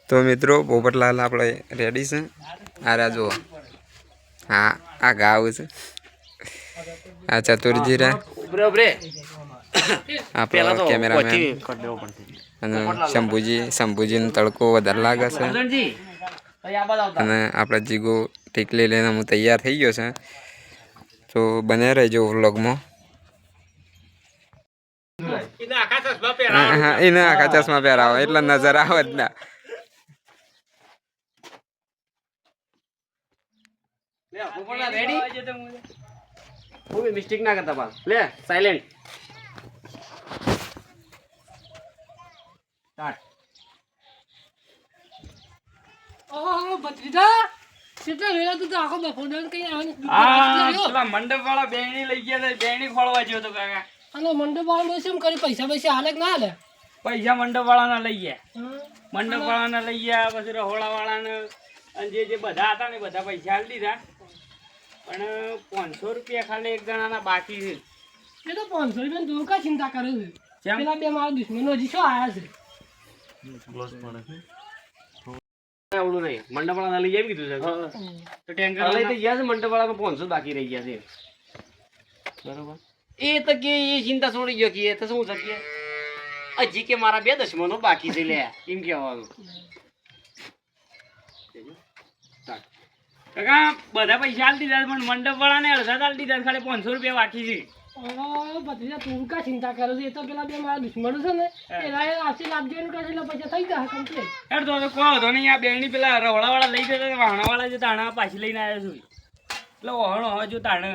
તો મિત્રો પોપટલાલ આપણે રેડી છે. આ જુઓ, હા આ ગાવ છે, આ ચતુરજી રા આપણો કેમેરામેન અને શંભુજીનો તડકો વધારે લાગે છે. અને આપણે જીગો ટીકલી લઈને હું તૈયાર થઈ ગયો છે. તો બને રહેજો વ્લોગમાં. હા એને આખા ચશ્મા પહેરાવો એટલે નજર આવે જ ના. મિસ્ટેક ના કરતા પાસ લે સાયલેન્ટ સ્ટાર્ટ. ઓહો ભત્રીજા કેટલા વેલા તું તો આખો બફોડન કઈ આવવાની. પેલા મંડપ વાળા બેણી લઈ ગયા હતા, બેણી ખોળવા ગયો તો કાકા. અને મંડપ વાળા શું કરી પૈસા હાલે કે ના હાલે? પૈસા મંડપ વાળાના લઈ ગયા, મંડપ વાળાના લઈ ગયા, પછી રહોળા વાળાને અને જે બધા હતા ને બધા પૈસા આલી દીધા. પણ 500 રૂપિયા ખાલી એક જણાના બાકી છે. એ તો 500 રૂપિયા તું કા ચિંતા કરે છે? પેલા બે મારા દુશ્મનો હજી શું આયા છે? આવડું નહીં મંડપ વાળા લઈ જાય કીધું છે તો ટેન્કર લઈ તો ગયા છે. મંડપ વાળામાં 500 બાકી રહી ગયા છે બરોબર. એ તો કે એ ચિંતા છોડી ગયો કે એ તો શું છે હજી કે મારા બે દુશ્મનો બાકી છે લે એમ કહેવાનું. કાકા બધા પૈસા આલી દીધા પણ મંડપ વાળાને અડધા આલી દીધા, ખાલી 500 રૂપિયા બાકી છે. ભત્રીજા તું કા ચિંતા કરે છે? એ તો પેલા બે મારા દુશ્મનો છે ને એના આશી લાભ દેવાનું કહે એટલે પૈસા થઈ જાય કમ્પ્લીટ. યાર તો કહો તો નહીં, આ બેણી પેલા રહોળા વાળા લઈ જતા વાહણા વાળા જે તાણા પાછી લઈને આવ્યા છું એટલે વહણ હવે જો તાણે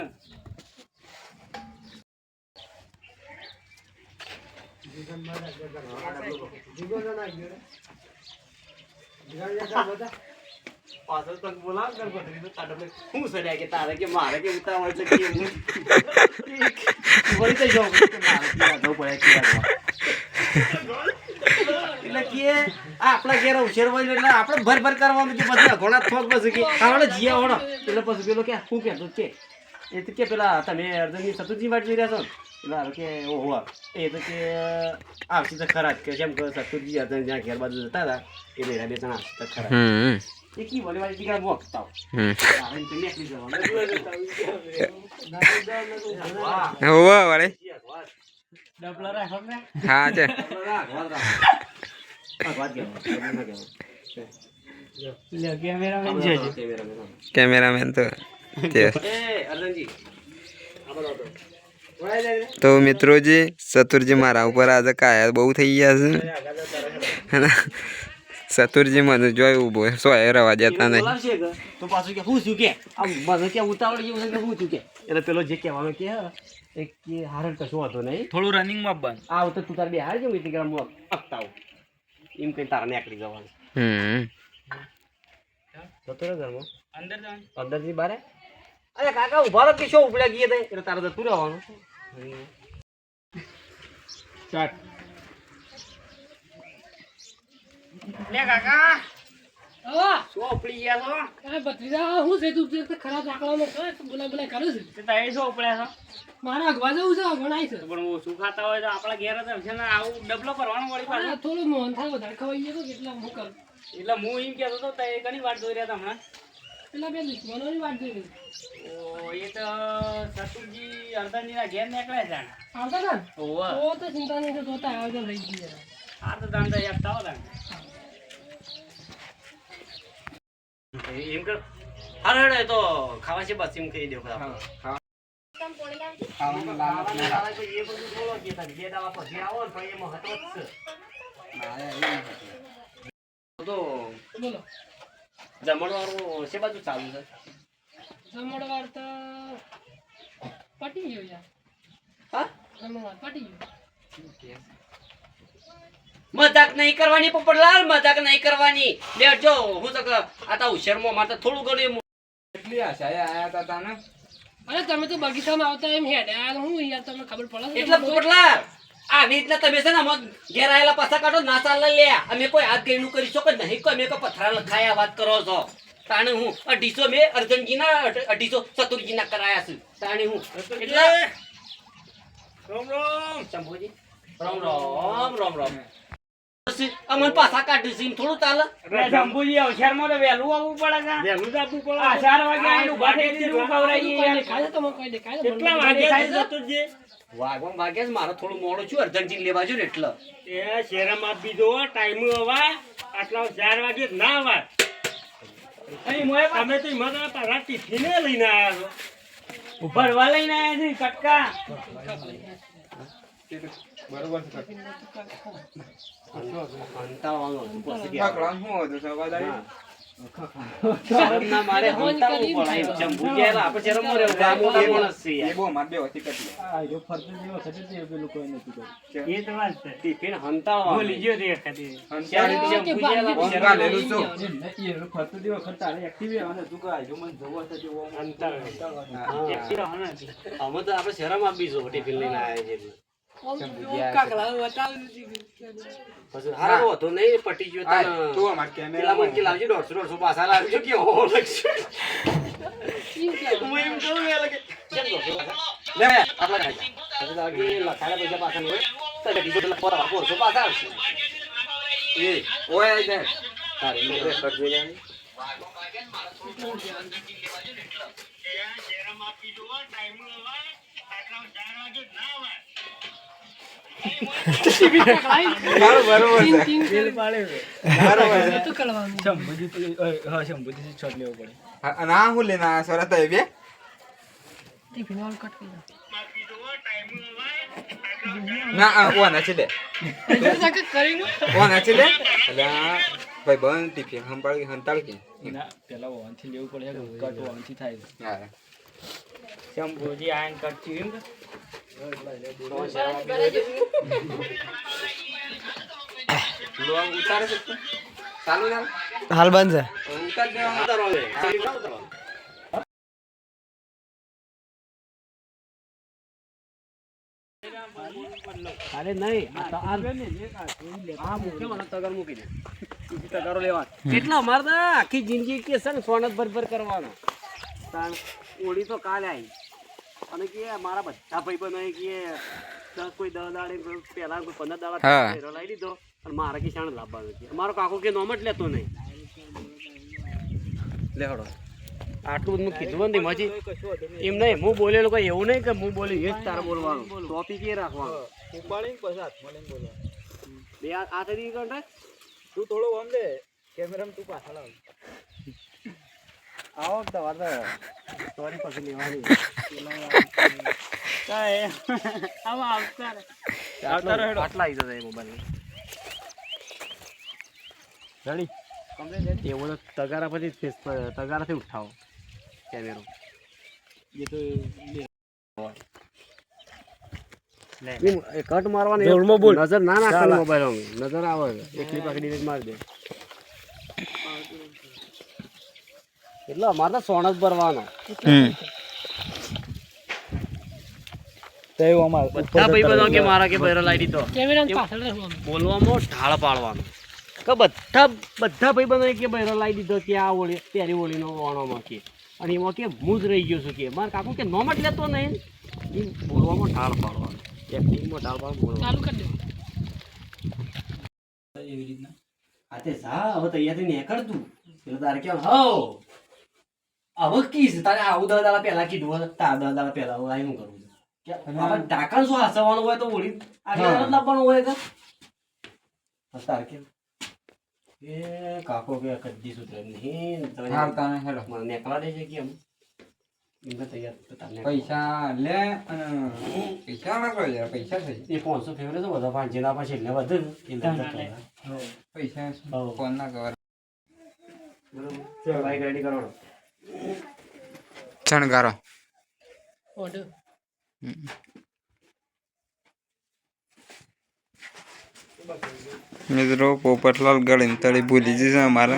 પાછળ તક બોલાવ કર બદરી તો તાડે હું સડ્યા કે તારે કે મારે કે ઉતાવળ છે કે હું વળી તો જો કે મારે કે આધો પડે કે એટલે કે આપણા ઘેર ઉછેર હોય એટલે આપણે ભર કરવાનું કે પછી ઘોડા થોક પછી કે આવડે જીયા હોડો એટલે પછી પેલો કે શું કહેતો કે એ તો કે પેલા તમે અર્જુનની સતુજી વાટ જોઈ રહ્યા છો એટલે કે ઓહો એ તો કે આવશે તો ખરા જ કે જેમ કે સતુજી અર્જુન જ્યાં ઘેર બાજુ જતા હતા એ બે જણા આવશે તો ખરા. એકી બોલે વાળી દીકરા મોકતા આવે તો નીકળી જવાનું હોવા વાળે ડબલા રાખો ને. હા છે કેમેરામેન તો તો મિત્રોજી ચતુરજી મારા ઉપર આજે કાયા બહુ થઈ ગયા છે. ચતુરજી મને જોઈ ઉભો સો રવા જતા નહીં તો પાછું કે હું શું કે મને કે ઉતાવળ જેવું છે કે હું શું કે એટલે પેલો જે કહેવાનો કે એક કે હારણ કશું વાંધો નહીં થોડું રનિંગમાં બંધ આવ તો તું તાર બે હાર જેવું એટલે કે હું અકતા આવું એમ કઈ તારા નીકળી જવાનું. જતો રહે ઘરમાં અંદર જવાનું અંદરથી બારે. અરે કાકા ઉભા રહો કે શું ઉપડ્યા ગઈએ તે એટલે તારે જતું રહેવાનું. સ્ટાર્ટ. લે કાકા હા શું ઉપડી ગયા છો? અરે ભત્રીજા હું છે તું તે ખરાબ આકડામાં કરે તું બોલા કરે છે? તે તારે શું ઉપડ્યા છો? મારે અગવા જવું છે અગવણાય છે. પણ ઓછું ખાતા હોય તો આપણા ઘેર જ હશે ને આવું ડબલો કરવાનો વળી પાછો. થોડું મોહન થાય વધારે ખવાઈ ગયો એટલે હું કરું. એટલે હું એમ કહેતો હતો તે ઘણી વાર જોઈ રહ્યા હતા હમણાં. પેલા બે દુશ્મનોની વાત જોઈ રહી. ઓ એ તો સતુજી અર્ધનજીના ઘેર નીકળ્યા છે. આવતા હતા ને ઓવા તો ચિંતા નહીં તો તો આવ્યો તો રહી ગયા. આ તો દાંડા યાદ થાવ તાણ. એમ કર હારે તો ખાવા છે બસ એમ કહી દો બધા બોલો જમણવાળું છે બાજુ ચાલુ છે. જમણવાર તો પટી ગયો યાર. હા જમણવાર પટી ગયો. મજાક નહીં કરવાની પોપટલાલ, મજાક નહીં કરવાની. બેઠજો હું તો આ તો હોશિયારમાં મારે તો થોડું ઘણું એટલી આશા આયા હતા તાને. અરે તમે તો બગીચામાં આવતા એમ હેડ હું યાર તમને ખબર પડે છે એટલે પોપટલાલ આવી રીતના તમે છે ને અમે ઘેર આવેલા પાછા કાઢો ના ચાલે લે. અમે કોઈ હાથ ગયનું કરી શકો નહીં કોઈ અમે કોઈ પથરા લખાયા વાત કરો છો. તાણે હું 250 મેં અર્જુનજીના 250 ચતુરજીના કરાયા છે. તાણે હું એટલે રોમ રોમ શંભુજી રામ રામ રામ રામ. અમને પાછા કાઢીશું થોડું ચાલે એટલે શંભુજી અવસરમાં તો વહેલું આવવું પડે કા? વહેલું જ આપવું પડે. આ 4 વાગે આવીને ઊભા થઈ દીધું ખવડાવીએ યાર. ખાય તો કોઈ દેખાય તો કેટલા મને વાગે દેખાય થાય તો. જતું જે? વાગવામાં વાગ્યા છે મારે થોડું મોડું છું અર્જન્સી લેવા જો ને એટલે એ શેરમ આપી દો ટાઈમ હવા આટલા 4 વાગે જ ના આવા અહીં મોય તમે તો હિંમત પાછા ટિફિને લઈને આવ્યા છો ભરવા લઈને આવ્યા છે કટકા હંતાવાનું હતું પછી કે ઠકરાનું શું હતું સવાદારી? શરમના મારે હંતાવવું પડે એમ. ચંપુ ગયા આપણે શરમમાં રહેવું. આ મોટા માણસ છે એ યાર. બહુ માર બે વખત કરી. એ તો વાત છે ટિફિન હંતાવવાનું. ભૂલી ગયો તે વખતે ત્યારે કે ચંપુ ગયા બાજુ આપણે ઓંગા શરમમાં લેલું છું. અમે તો આપણે શરમ આપીશું ટિફિન લઈને આવ્યા છે એટલે. કાકડા બતાવું નથી. પછી હારો હતો નહીં પટી ગયો આ તને. તું અમાર પેલા મને કે લાવજો 150 પાછા લાવજો કે હો લખજો ઈ કે હું એમ કહું એ લગે કેમ 150 લે આપણા કાઢ પછી લાગી લખાયા પૈસા પાછા નહીં હોય તો બીજો પેલા પોરા 400 પાછા આવશે એ ઓય આઈ જાય. તારે મેં રેકોર્ડ જોઈ લે બરોબર છે. તો કરવાનું. અને આ હું લઈને આયા છો? રતા એ બે? ટિફિન વાળું કટ કરી ના આ ઓના છે લે. દો. જાકે કરી લો. ઓના છે લે. એટલે આ ભાઈ બંધ ટિફિન સંભાળી હંતાળ કે હા. શંભુજી આઈને કટચી એમ કે? લોંગ ઉતારે છે ચાલુ ચાલ હાલ બંધ છે. ઉતાર દેવાનું ઉતારવા દે ચાલી ના ઉતારવા અરે નહીં આ મૂકે મને તગર મૂકી દે બીજી તગારો લેવા કેટલા અમારે તો આખી જિંદગી કે છે ને સોનત ભર કરવાનો તાણ ઓળી તો કાલે આવી અને કે મારા બધા ભાઈબંધો કે કોઈ 10 દાડે પહેલા કોઈ 15 દાડા હા. ફેરો લાવી દીધો અને મારા કે શાણ લાવવાનો છે મારો કાકો કે નોમ જ લેતો નહીં લે હડો આટલું બધું કીધું ને મજી એમ નહીં હું બોલેલો કોઈ એવું નહીં કે હું બોલી એ જ તારે બોલવાનું ટોપિક એ રાખવાનું બે આ થઈ ગઈ તું થોડો આમ દે કેમેરામાં તું પાછળ આવ. આવો તમારે સોરી પછી લેવાની કાંઈ આમાં આવતા રહે. આવતા રહે. આટલા આવી જતા મોબાઈલ રેડી કમ્પ્લીટ એવો તો તગારા પછી તગારાથી ઉઠાવો કેમેરો કટ મારવાની નજર ના નાખવાની મોબાઈલ નજર આવે એકલી પકડીને જ મારી દે એટલે અમારે તો સોણ જ ભરવાનો બધા ભાઈબંધો કે મારા કે બૈરો લાવી દીધો કેમેરા પાછળ રહેવું. બોલવામાં ઢાળ પાડવાનો કે બધા ભાઈબંધો કે બૈરો લાવી દીધો કે આ ઓળી પેરી ઓળીનો વાણોમાં કે અને એમાં કે હું જ રહી ગયો છું કે મારા કાકુ કે નોમ જ લેતો નહીં એ બોલવામાં ઢાળ પાડવાનો એક્ટિંગમાં ઢાળ પાડવાનું બોલવાનું ચાલુ કરી દો. આ તે જા હવે તૈયારી નીકળ તું એટલે તારે કેમ હો હવે કીસ તારે આવું 10 દાડા પહેલા કીધું હોય તાર 10 દાડા પહેલા હવે આનું કરવું છે આપણે ઢાકણ શું હાસવાનું હોય તો ઓળી આગળ લાવવાનું હોય કે તારે કેમ એ કાકો કે કદી સુધરે નહીં આવતા નહીં હેલો. મને નીકળા દે છે કેમ એમને તૈયાર તો તમને પૈસા લે અને પૈસા ના કરો જરા પૈસા થઈ એ 500 ફેવરે તો બધા 5 જેના પાસે એટલે વધુ પૈસા હોવ. ફોન ના કર બરોબર બાઈક રેડી કરો ચણગારો ઓર્ડર. મિત્રો પોપટલાલ ગળીને તળી ભૂલી જશે અમારે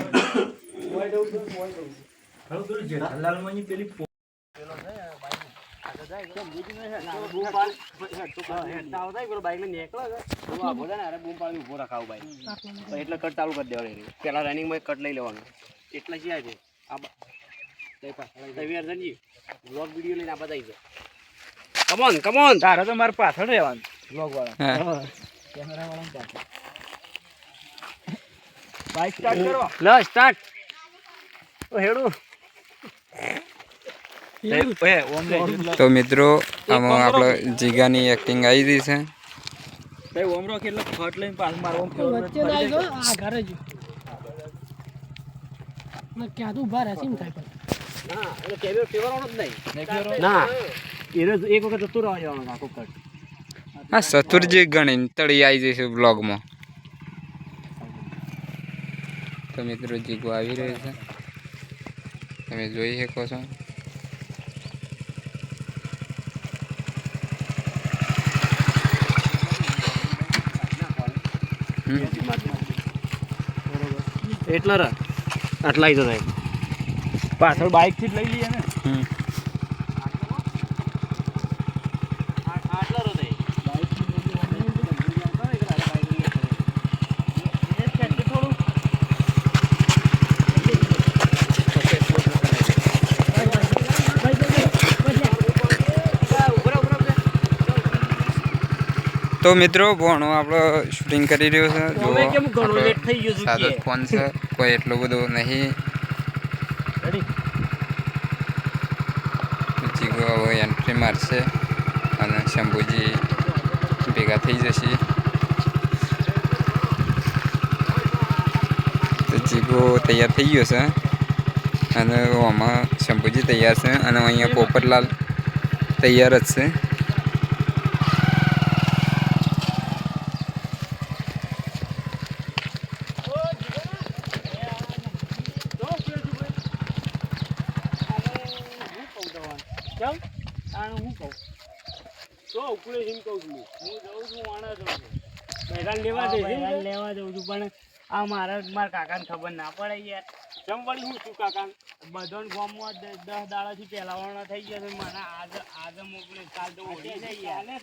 એટલે કટ ચાલુ કરી દેવાનું પેલા રનિંગમાં કટ લઈ લેવાનું એટલે છે આજે આ અર્જનજી બ્લોગ વિડીયો લઈને આ બધા આવી જાય કમોન તારે તો મારે પાછળ રહેવાનું બ્લોગ વાળા હા. કેમેરા વાળા પાછળ બાઈક સ્ટાર્ટ કરો. લ સ્ટાર્ટ ઓ હેડું ઓમ લે જેટલો. તો મિત્રો આમાં આપણે જીગાની એક્ટિંગ આવી રહી છે. ભાઈ ઓમ રોક એટલે ફટ લઈને પાછું મારો ઓમ ફેરવો. વચ્ચે ના આવી ગયો આ ઘરે જ ના ક્યાં તું ઉભા રહેશે એમ થાય પણ ના એટલે કેમેરો ફેરવાનો જ નહીં નહીં ફેરવો? ના એને એક વખત જતું રહેવા જવાનું આખું કટ હા ચતુરજી ગણીને તળી આવી જઈશું બ્લોગમાં. તો મિત્રો જીગો આવી રહ્યો છે, તમે જોઈ શકો છો. એટલે ર આટલા આવી જાય પાછળ બાઈક થી જ લઈ લઈએ ને. આટલા રો થાય તો મિત્રો ભણો આપણો શૂટિંગ કરી રહ્યો છે. જો અમે કેમ ઘણો આપણો લેટ થઈ ગયો છું સાદો કે? ફોન છે, કોઈ એટલું બધું નહીં. જીગો હવે એન્ટ્રી મારશે અને શંભુજી ભેગા થઈ જશે. તો જીગો તૈયાર થઈ ગયો છે અને આમાં શંભુજી તૈયાર છે અને અહીંયા પોપટલાલ તૈયાર જ છે. લેવા જઉં છું પણ આ મારા કાકાને ખબર ના પડે યાર. ચમ વળી હું છું કાકા બધાને ગામમાં 10 દાડાથી પહેલાવાના થઈ ગયા છે. મને આજે મોકલે કાલ તો ઓળી છે યાર. હું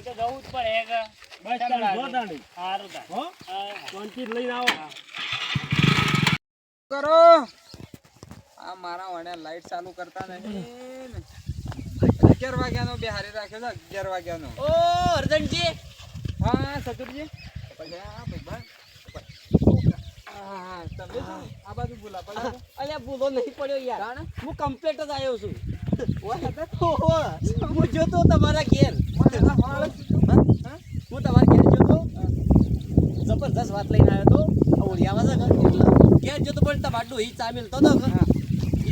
તો જવું જ પડે કે બસ સારું શાંતિ લઈને આવો કરો આ મારા વણે લાઈટ ચાલુ કરતા નહીં. 11 વાગ્યાનો બેહારી રાખ્યો છે. 11 વાગ્યાનો. ઓ અર્જનજી હા સતુરજી તમે આ બાજુ બોલા પડે. અલ્યા ભૂલો નહીં પડ્યો યાર હું કમ્પ્લીટ જ આવ્યો છું હું જોતો તમારા ઘેર હું તમારા ઘેર જોતો જબરદસ્ત વાત લઈને આવ્યો તો ઓળિયામાં છે ઘેર જોતો પણ તમારું ડોહી ચા મેલતો હતો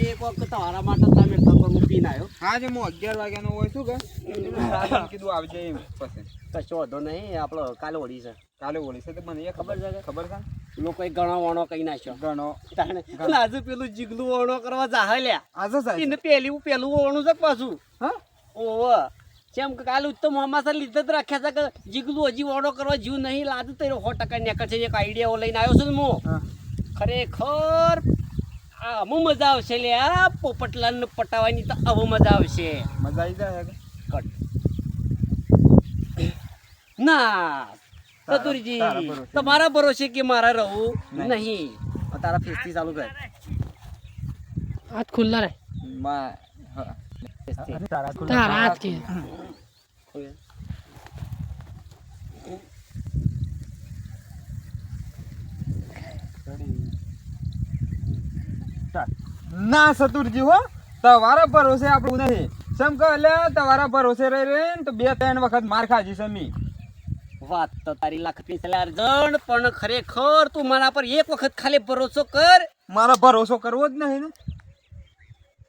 એક વખત તમારા માટે ચા મેલતો પણ હું પીને આવ્યો. હા જે હું 11 વાગ્યાનો હોય છું કે કીધું આવજે એમ પછી કશો વાંધો નહીં આપણો કાલે હોળી છે. કાલે હોળી છે તો મને એ ખબર છે લોકોએ ઘણો વણો કહી નાખ્યો ઘણો આજે પેલું જીગલું વણો કરવા જાહલ્યા આજે સાહેબ એને પેલું વણું છે પાછું હા ઓહો કેમ કે કાલે તો મામાસા લીધે જ રાખ્યા હતા કે જીગલું હજી વણો કરવા જીવ નહીં લાદ તો 100% નીકળ છે. એક આઈડિયા લઈને આવ્યો છું ને હું ખરેખર આમાં મજા આવશે લે આ પોપટલાલને પટાવવાની તો આવું મજા આવશે. મજા આવી જાય કટ ના ચતુરજી તમારા ભરોસે કે મારા રહું નહીં. તારા ફેસથી ચાલુ કર હાથ ખુલ્લા રહે તારા હાથ કે ના સતુરજી હો તમારા ભરોસે આપણું નહીં સમ કે એટલે તમારા ભરોસે રહી રહીને તો 2-3 વખત માર ખાજી સમી. વાત તો તારી લાખની છે અર્જણ પણ ખરેખર તું મારા પર એક વખત ખાલી ભરોસો કર. મારા ભરોસો કરવો જ નહીં ને.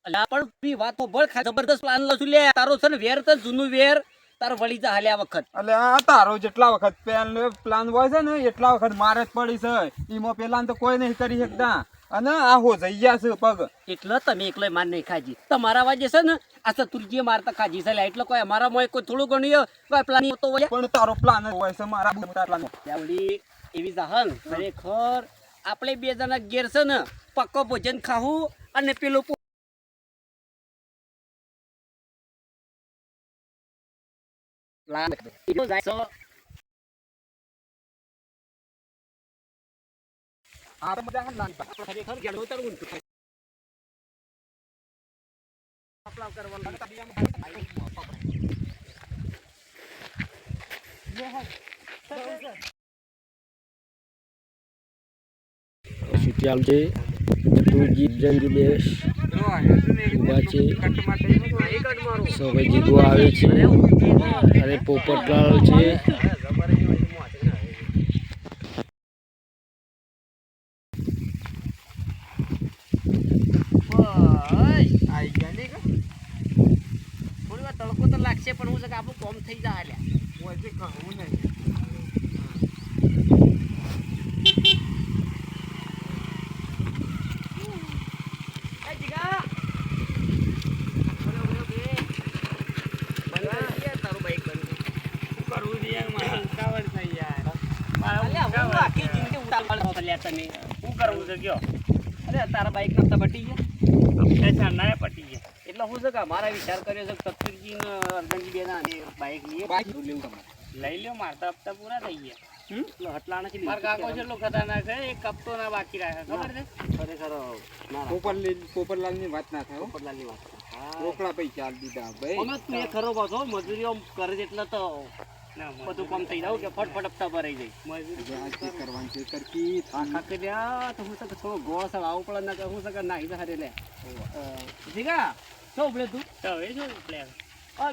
અલ્યા પણ તી વાત તો બળ ખા જબરદસ્ત પ્લાન લસુ લે તારો છે ને વેર તો જૂનું વેર તારો વળી જા હાલ્યા વખત એટલે આ તારો જેટલા વખત પ્લાન હોય છે ને એટલા વખત મારે જ પડી છે. એમાં પેલા તો કોઈ નહીં કરી શકતા અને આ હો જઈ ગયા છે પગ એટલે તમે એકલો માર નહીં ખાજી તમારા વાજે છે ને આ ચતુર્જીએ મારતા ખાજી છે એટલે કોઈ અમારા મોય કોઈ થોડું ઘણું કોઈ પ્લાન તો હોય પણ તારો પ્લાન જ હોય છે મારા પ્લાન વળી એવી જાહન ખરેખર આપણે બે જણા ઘેર છે ને પક્કો ભોજન ખાવું અને પેલું ખરેખર ગેડો તરવું ચાલુ છે ચતુરજી જંગી બેસ ઊભા છે સૌભાઈ જીગો આવે છે અને પોપટલાલ છે થોડી વાર તડકો તો લાગશે પણ હું છે કે આપણું કોમ થઈ જાય કરવું છે યાર, મારે ઉતાવળ થઈ યાર. મારે ઉતાવળ છે. શું કરવું છે કયો? અરે તારા બાઈક ના બટી ગયા હપ્તે ચાંદાએ પટી ગયા. એટલે હું છે કે મારા વિચાર કર્યો છે કસ્તુરજી ને અર્જનજી બે ના બાઈક લઈએ લઈ લ્યો, મારતા હપ્તા પૂરા થઈ ગયા. હટલાણા છે મારા કાકો જેટલો ખતરનાક છે, એક કપતો ના બાકી રાખે, ખબર છે? ખરેખર પોપટલાલની વાત ના થાય હો. પોપટલાલની વાત રોકડા પૈસા આલ દીધા ભાઈ. અમે તું એ ખરો પાછો મજૂરી આમ કરે છે એટલે તો ના, બધું કામ થઈ જાવ કે ફટફટ હપ્તા ભરાઈ જાય મજૂરી કરવાની છે કરકી આખા કર્યા તો હું તો થોડો ગોળ સળાવવો પડે ને કે હું તો નાહી તો હારે લે જીગા શું બોલે તું તો હવે શું plan?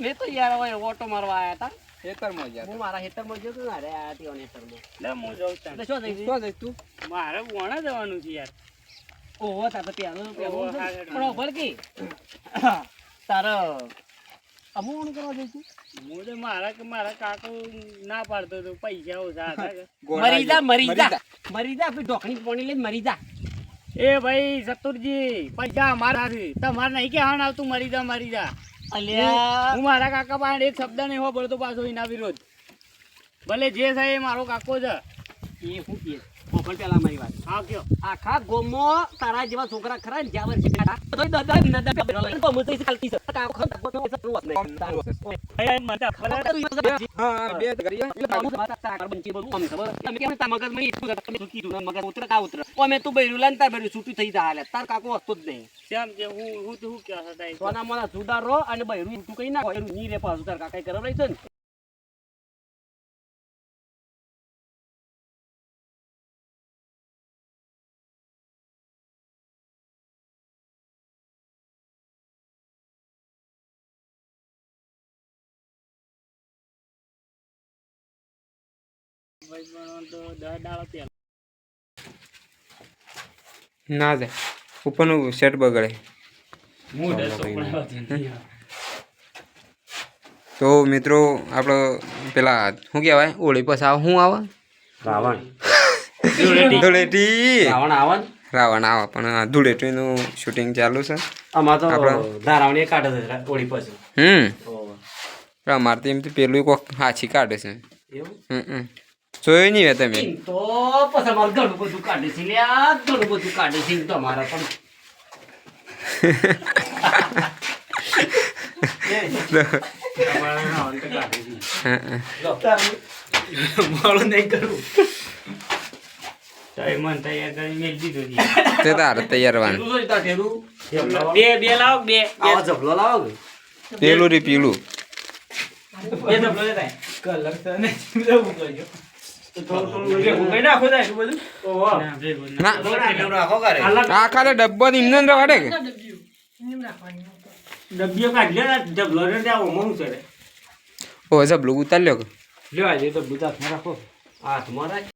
મેં તો યાર હવે ઓટો મારવા આવ્યા હતા ખેતરમાં ગયા હું મારા ખેતરમાં ગયો તો ને અરે આ તીઓ ખેતરમાં લે, હું જાઉં તાન. એટલે શું થઈ શું જઈશ તું? મારે વણા જવાનું છે યાર. ઓહો તાર તો પહેલું ઓહો, છે. હા, પણ ખબર કે તારે અમુક કરવા જઈશું હું તો મારા કાકો ના પાડતો હતો, પૈસા ઓછા હતા કે. મરી જા પછી ઢોકણી પોણી લઈને મરી જા એ ભાઈ સતુરજી, પૈસા અમારા છે, તમારે નહીં કહેવાનું આવતું મરી જા. અલ્યા હું મારા કાકા પાસે એક શબ્દ નહીં હોબળતો પાછો એના વિરોધ. ભલે જે થાય એ મારો કાકો છે. એ શું કહે પણ પેલા મારી વાત હા, કયો? આખા ગોમમાં તારા જેવા છોકરા ખરા ને જ્યાં વર્ષે બેઠા તોય દાદા નદા પે ભરેલા તો મું તો ઈ ચાલતી છે કાકો ખર તો શરૂઆત નહીં એ મને ખબર છે. હા બે કરી અમે તું બૈરું લાન તાર બૈરું છૂટું થઈ જાય તાર કાકો હસતો જ નહીં કેમ છે? હું કહેવા હતા? સોના મોના જુદા રહો અને બૈરું તું કઈ ના બૈરું ની રે પાછું તાર કાકા કરે રહી છે ને તો 10 દાડા પહેલા ના જાય ઉપરનું સેટ બગડે. હું 10 તો મિત્રો આપણો પેલા શું કહેવાય હોળી પછી આવે શું આવે રાવણ ધૂળેટી રાવણ આવન રાવણ આવે પણ આ ધૂળેટીનું શૂટિંગ ચાલુ છે. આમાં તો આપણે- ધારાવણી કાઢે છે ઓળી પછી અમારે તો એમથી પેલું કોક હાછી કાઢે છે. એવું જોયું નહીં હોય તમે? તો પછી અમારે ઘણું બધું કાઢે છે લ્યા ઘણું બધું કાઢે છે એમ તો અમારા પણ મારું નહીં કરવું તો એ મન તૈયાર કરી મેળ દીધું છે. તે તારે તૈયાર વાનું તું શું તાર ઠેરું? બે લાવો, બે આવા ઝબલો લાવો કે? પેલું રી પીલું બે ઝબલો લેતા આય. કલર તો નહીં જવું કરજો. હું કઈ નાખો થાય એટલું બધું? ઓહો. ના, ભેગું ના. ના ઠેરું રાખો ઘરે. આ ખાલી ડબ્બો એમને જ રવાડે કે ડબ્બીઓ કાઢ લે ને, ઝબલો ને ત્યાં ઓમો હું ચડે. ઓ જબલું ઉતાર લ્યો કે લ્યો આજે તો બધા હાથમાં રાખો હાથમાં રાખ